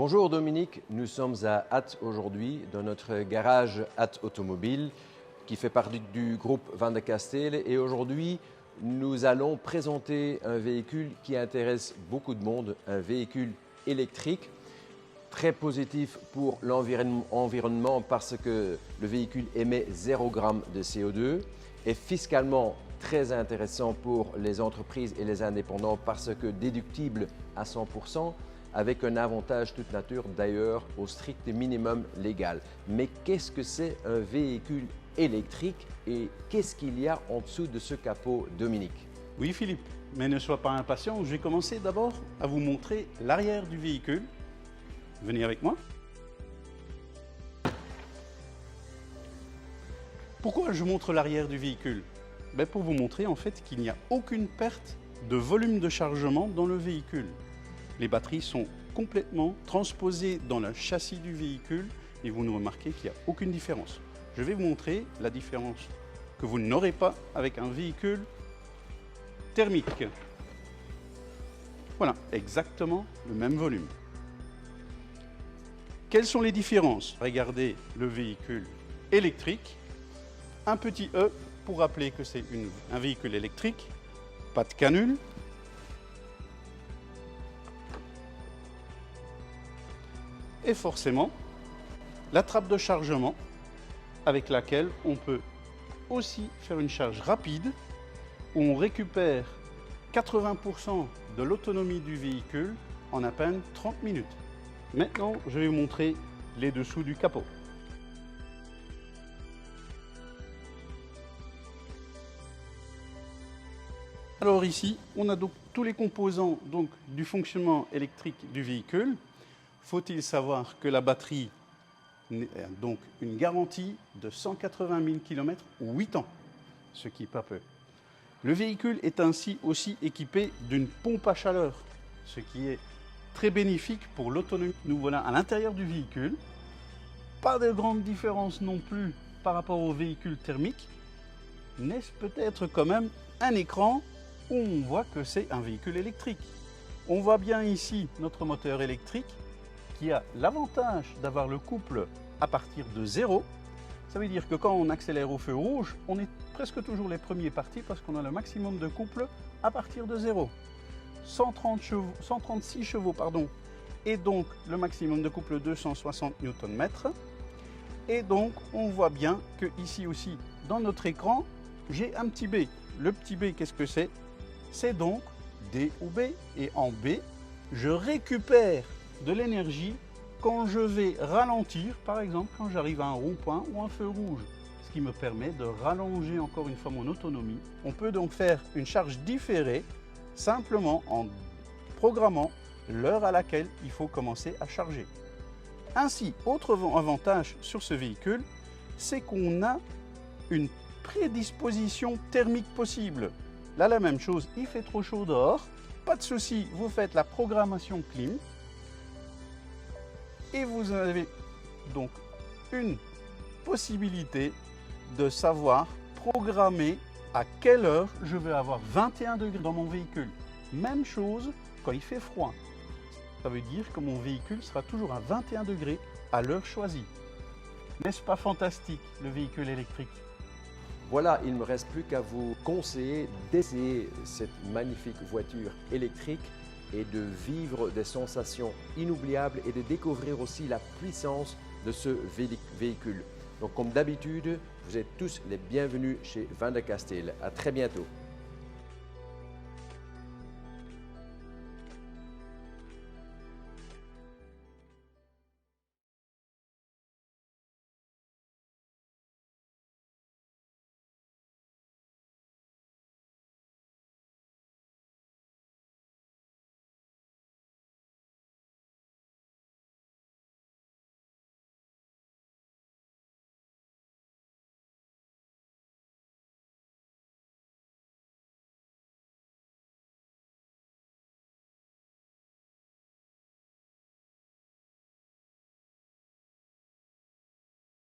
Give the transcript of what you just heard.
Bonjour Dominique, nous sommes à Ath aujourd'hui dans notre garage Ath Automobile qui fait partie du groupe Van de Castele et aujourd'hui nous allons présenter un véhicule qui intéresse beaucoup de monde, un véhicule électrique très positif pour l'environnement parce que le véhicule émet 0 g de CO2 et fiscalement très intéressant pour les entreprises et les indépendants parce que déductible à 100%. Avec un avantage toute nature d'ailleurs au strict minimum légal. Mais qu'est-ce que c'est un véhicule électrique et qu'est-ce qu'il y a en dessous de ce capot, Dominique? Oui Philippe, mais ne sois pas impatient, je vais commencer d'abord à vous montrer l'arrière du véhicule. Venez avec moi. Pourquoi je montre l'arrière du véhicule? Pour vous montrer en fait qu'il n'y a aucune perte de volume de chargement dans le véhicule. Les batteries sont complètement transposées dans le châssis du véhicule et vous ne remarquez qu'il n'y a aucune différence. Je vais vous montrer la différence que vous n'aurez pas avec un véhicule thermique. Voilà, exactement le même volume. Quelles sont les différences? Regardez le véhicule électrique. Un petit E pour rappeler que c'est un véhicule électrique. Pas de canule. Et forcément, la trappe de chargement avec laquelle on peut aussi faire une charge rapide où on récupère 80% de l'autonomie du véhicule en à peine 30 minutes. Maintenant, je vais vous montrer les dessous du capot. Alors ici, on a donc tous les composants du fonctionnement électrique du véhicule. Faut-il savoir que la batterie a donc une garantie de 180 000 km ou 8 ans, ce qui est pas peu. Le véhicule est ainsi aussi équipé d'une pompe à chaleur, ce qui est très bénéfique pour l'autonomie. Nous voilà à l'intérieur du véhicule. Pas de grande différence non plus par rapport au véhicule thermique. N'est-ce peut-être quand même un écran où on voit que c'est un véhicule électrique. On voit bien ici notre moteur électrique qui a l'avantage d'avoir le couple à partir de 0. Ça veut dire que quand on accélère au feu rouge, on est presque toujours les premiers partis parce qu'on a le maximum de couple à partir de 0. 136 chevaux, et donc le maximum de couple 260 Nm. Et donc on voit bien que ici aussi, dans notre écran, j'ai un petit B. Le petit B, qu'est-ce que c'est? C'est donc D ou B. Et en B, je récupère de l'énergie quand je vais ralentir, par exemple quand j'arrive à un rond-point ou un feu rouge, ce qui me permet de rallonger encore une fois mon autonomie. On peut donc faire une charge différée simplement en programmant l'heure à laquelle il faut commencer à charger. Ainsi, autre avantage sur ce véhicule, c'est qu'on a une prédisposition thermique possible. Là, la même chose, il fait trop chaud dehors, pas de souci, vous faites la programmation clim. Et vous avez donc une possibilité de savoir programmer à quelle heure je vais avoir 21 degrés dans mon véhicule. Même chose quand il fait froid. Ça veut dire que mon véhicule sera toujours à 21 degrés à l'heure choisie. N'est-ce pas fantastique, le véhicule électrique? Voilà, il ne me reste plus qu'à vous conseiller d'essayer cette magnifique voiture électrique et de vivre des sensations inoubliables et de découvrir aussi la puissance de ce véhicule. Donc comme d'habitude, vous êtes tous les bienvenus chez Van de Castele. À très bientôt.